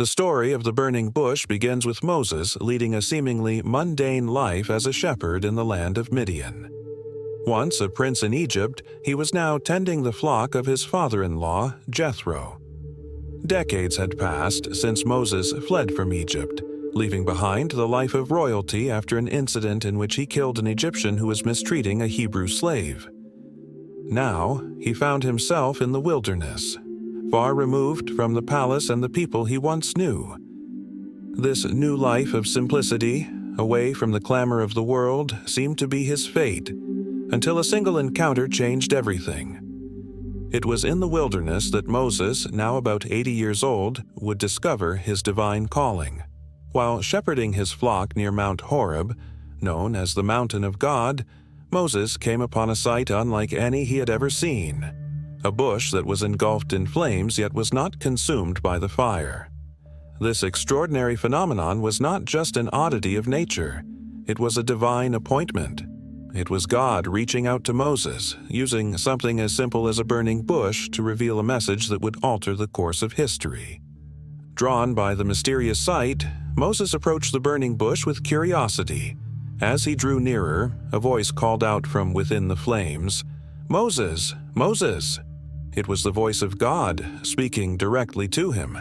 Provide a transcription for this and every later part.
The story of the burning bush begins with Moses leading a seemingly mundane life as a shepherd in the land of Midian. Once a prince in Egypt, he was now tending the flock of his father-in-law, Jethro. Decades had passed since Moses fled from Egypt, leaving behind the life of royalty after an incident in which he killed an Egyptian who was mistreating a Hebrew slave. Now, he found himself in the wilderness, far removed from the palace and the people he once knew. This new life of simplicity, away from the clamor of the world, seemed to be his fate, until a single encounter changed everything. It was in the wilderness that Moses, now about 80 years old, would discover his divine calling. While shepherding his flock near Mount Horeb, known as the Mountain of God, Moses came upon a sight unlike any he had ever seen. A bush that was engulfed in flames yet was not consumed by the fire. This extraordinary phenomenon was not just an oddity of nature. It was a divine appointment. It was God reaching out to Moses, using something as simple as a burning bush to reveal a message that would alter the course of history. Drawn by the mysterious sight, Moses approached the burning bush with curiosity. As he drew nearer, a voice called out from within the flames, "Moses, Moses!" It was the voice of God, speaking directly to him.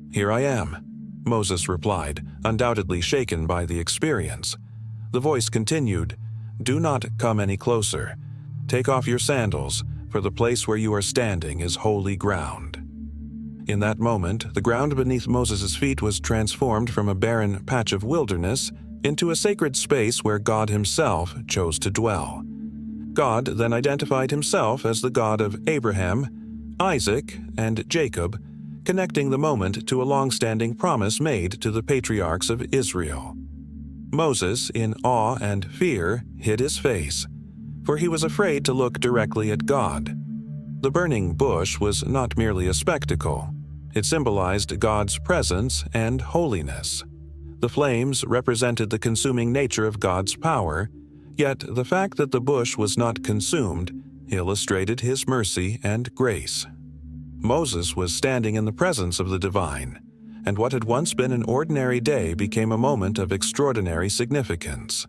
"Here I am," Moses replied, undoubtedly shaken by the experience. The voice continued, "Do not come any closer. Take off your sandals, for the place where you are standing is holy ground." In that moment, the ground beneath Moses' feet was transformed from a barren patch of wilderness into a sacred space where God himself chose to dwell. God then identified himself as the God of Abraham, Isaac, and Jacob, connecting the moment to a long-standing promise made to the patriarchs of Israel. Moses, in awe and fear, hid his face, for he was afraid to look directly at God. The burning bush was not merely a spectacle. It symbolized God's presence and holiness. The flames represented the consuming nature of God's power, yet the fact that the bush was not consumed illustrated his mercy and grace. Moses was standing in the presence of the divine, and what had once been an ordinary day became a moment of extraordinary significance.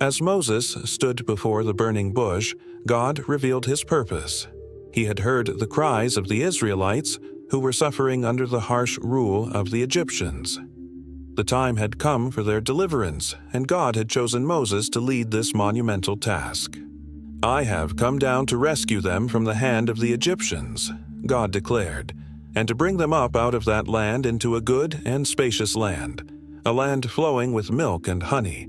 As Moses stood before the burning bush, God revealed his purpose. He had heard the cries of the Israelites who were suffering under the harsh rule of the Egyptians. The time had come for their deliverance, and God had chosen Moses to lead this monumental task. "I have come down to rescue them from the hand of the Egyptians," God declared, "and to bring them up out of that land into a good and spacious land, a land flowing with milk and honey."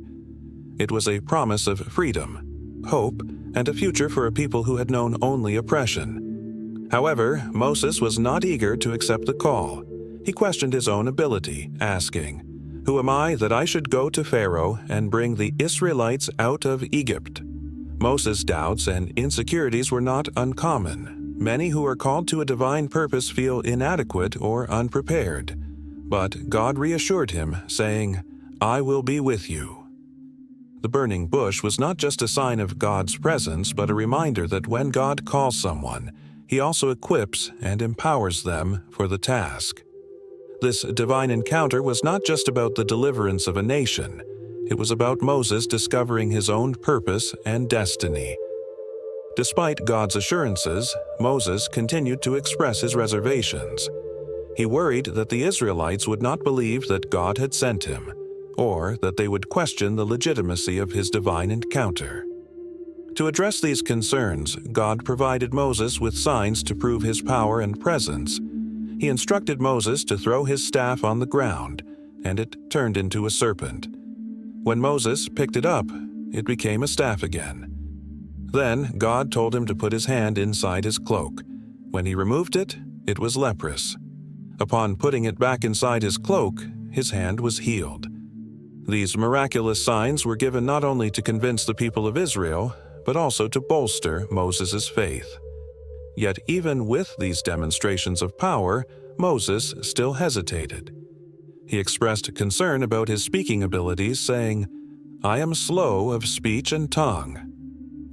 It was a promise of freedom, hope, and a future for a people who had known only oppression. However, Moses was not eager to accept the call. He questioned his own ability, asking, "Who am I that I should go to Pharaoh and bring the Israelites out of Egypt?" Moses' doubts and insecurities were not uncommon. Many who are called to a divine purpose feel inadequate or unprepared. But God reassured him, saying, "I will be with you." The burning bush was not just a sign of God's presence, but a reminder that when God calls someone, He also equips and empowers them for the task. This divine encounter was not just about the deliverance of a nation. It was about Moses discovering his own purpose and destiny. Despite God's assurances, Moses continued to express his reservations. He worried that the Israelites would not believe that God had sent him, or that they would question the legitimacy of his divine encounter. To address these concerns, God provided Moses with signs to prove his power and presence. He instructed Moses to throw his staff on the ground, and it turned into a serpent. When Moses picked it up, it became a staff again. Then God told him to put his hand inside his cloak. When he removed it, it was leprous. Upon putting it back inside his cloak, his hand was healed. These miraculous signs were given not only to convince the people of Israel, but also to bolster Moses' faith. Yet even with these demonstrations of power, Moses still hesitated. He expressed concern about his speaking abilities, saying, "I am slow of speech and tongue."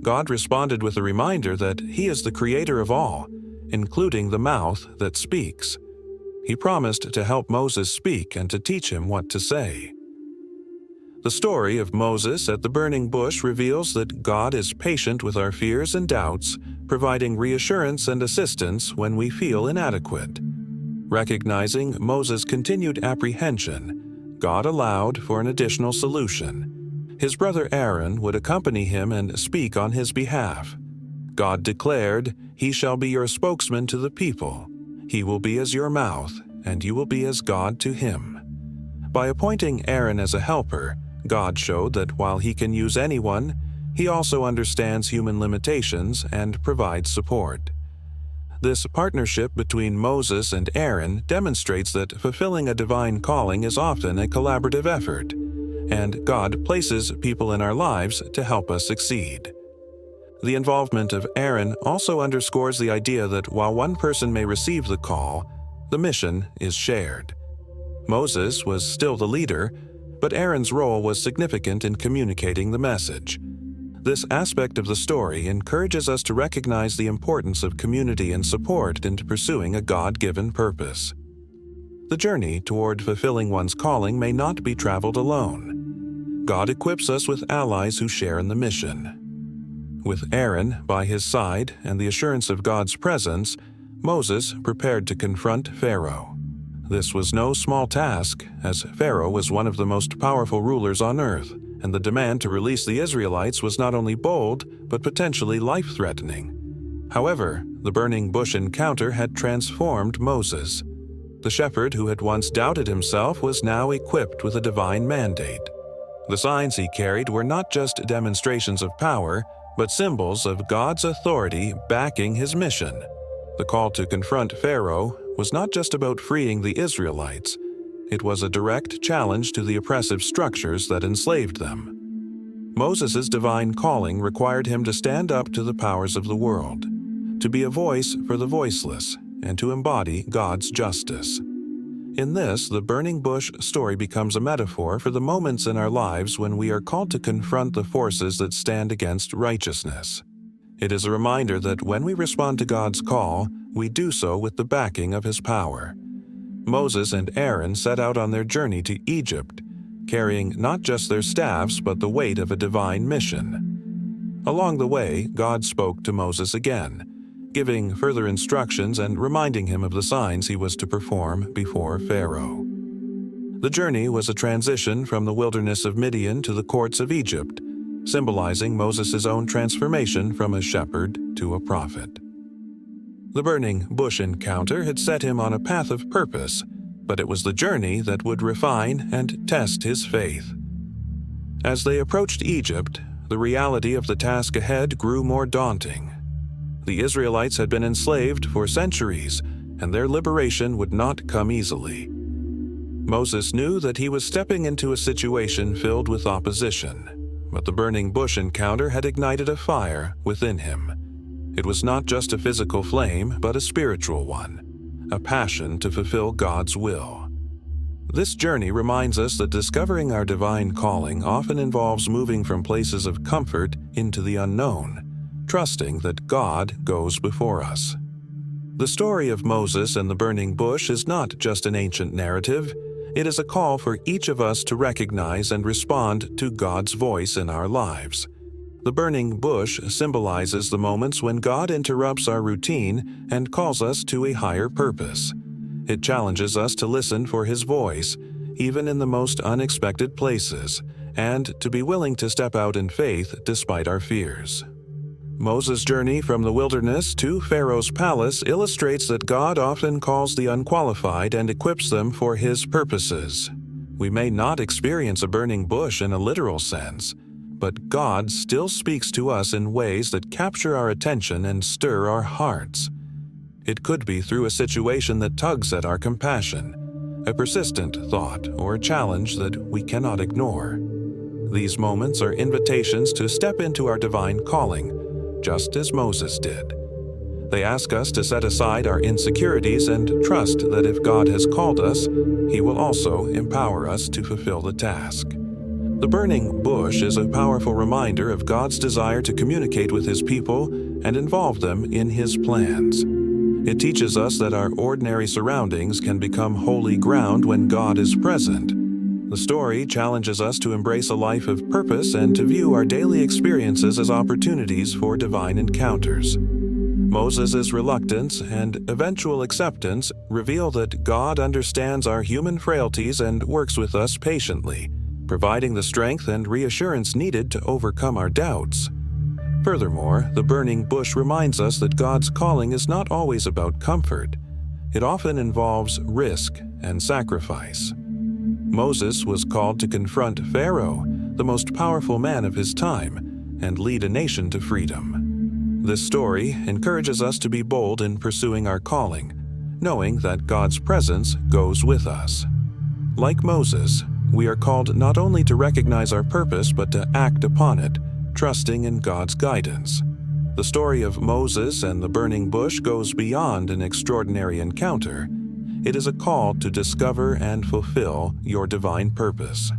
God responded with a reminder that He is the creator of all, including the mouth that speaks. He promised to help Moses speak and to teach him what to say. The story of Moses at the burning bush reveals that God is patient with our fears and doubts, providing reassurance and assistance when we feel inadequate. Recognizing Moses' continued apprehension, God allowed for an additional solution. His brother Aaron would accompany him and speak on his behalf. God declared, "He shall be your spokesman to the people. He will be as your mouth, and you will be as God to him." By appointing Aaron as a helper, God showed that while he can use anyone, he also understands human limitations and provides support. This partnership between Moses and Aaron demonstrates that fulfilling a divine calling is often a collaborative effort, and God places people in our lives to help us succeed. The involvement of Aaron also underscores the idea that while one person may receive the call, the mission is shared. Moses was still the leader, but Aaron's role was significant in communicating the message. This aspect of the story encourages us to recognize the importance of community and support in pursuing a God-given purpose. The journey toward fulfilling one's calling may not be traveled alone. God equips us with allies who share in the mission. With Aaron by his side and the assurance of God's presence, Moses prepared to confront Pharaoh. This was no small task, as Pharaoh was one of the most powerful rulers on earth, and the demand to release the Israelites was not only bold, but potentially life-threatening. However, the burning bush encounter had transformed Moses. The shepherd who had once doubted himself was now equipped with a divine mandate. The signs he carried were not just demonstrations of power, but symbols of God's authority backing his mission. The call to confront Pharaoh was not just about freeing the Israelites. It was a direct challenge to the oppressive structures that enslaved them. Moses' divine calling required him to stand up to the powers of the world, to be a voice for the voiceless, and to embody God's justice. In this, the burning bush story becomes a metaphor for the moments in our lives when we are called to confront the forces that stand against righteousness. It is a reminder that when we respond to God's call, we do so with the backing of His power. Moses and Aaron set out on their journey to Egypt, carrying not just their staffs but the weight of a divine mission. Along the way, God spoke to Moses again, giving further instructions and reminding him of the signs he was to perform before Pharaoh. The journey was a transition from the wilderness of Midian to the courts of Egypt, symbolizing Moses' own transformation from a shepherd to a prophet. The burning bush encounter had set him on a path of purpose, but it was the journey that would refine and test his faith. As they approached Egypt, the reality of the task ahead grew more daunting. The Israelites had been enslaved for centuries, and their liberation would not come easily. Moses knew that he was stepping into a situation filled with opposition, but the burning bush encounter had ignited a fire within him. It was not just a physical flame, but a spiritual one, a passion to fulfill God's will. This journey reminds us that discovering our divine calling often involves moving from places of comfort into the unknown, trusting that God goes before us. The story of Moses and the burning bush is not just an ancient narrative. It is a call for each of us to recognize and respond to God's voice in our lives. The burning bush symbolizes the moments when God interrupts our routine and calls us to a higher purpose. It challenges us to listen for His voice, even in the most unexpected places, and to be willing to step out in faith despite our fears. Moses' journey from the wilderness to Pharaoh's palace illustrates that God often calls the unqualified and equips them for His purposes. We may not experience a burning bush in a literal sense, but God still speaks to us in ways that capture our attention and stir our hearts. It could be through a situation that tugs at our compassion, a persistent thought, or a challenge that we cannot ignore. These moments are invitations to step into our divine calling, just as Moses did. They ask us to set aside our insecurities and trust that if God has called us, He will also empower us to fulfill the task. The burning bush is a powerful reminder of God's desire to communicate with His people and involve them in His plans. It teaches us that our ordinary surroundings can become holy ground when God is present. The story challenges us to embrace a life of purpose and to view our daily experiences as opportunities for divine encounters. Moses' reluctance and eventual acceptance reveal that God understands our human frailties and works with us patiently, providing the strength and reassurance needed to overcome our doubts. Furthermore, the burning bush reminds us that God's calling is not always about comfort. It often involves risk and sacrifice. Moses was called to confront Pharaoh, the most powerful man of his time, and lead a nation to freedom. This story encourages us to be bold in pursuing our calling, knowing that God's presence goes with us. Like Moses, we are called not only to recognize our purpose but to act upon it, trusting in God's guidance. The story of Moses and the burning bush goes beyond an extraordinary encounter. It is a call to discover and fulfill your divine purpose.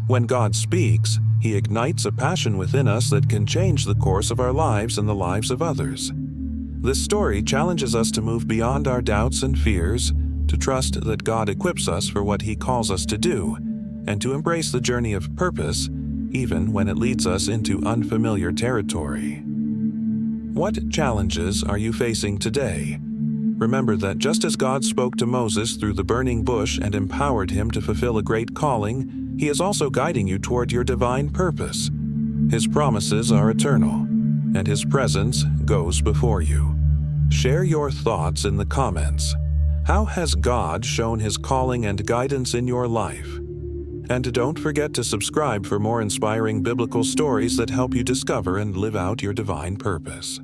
When God speaks, He ignites a passion within us that can change the course of our lives and the lives of others. This story challenges us to move beyond our doubts and fears, to trust that God equips us for what He calls us to do, and to embrace the journey of purpose, even when it leads us into unfamiliar territory. What challenges are you facing today? Remember that just as God spoke to Moses through the burning bush and empowered him to fulfill a great calling, He is also guiding you toward your divine purpose. His promises are eternal, and His presence goes before you. Share your thoughts in the comments. How has God shown His calling and guidance in your life? And don't forget to subscribe for more inspiring biblical stories that help you discover and live out your divine purpose.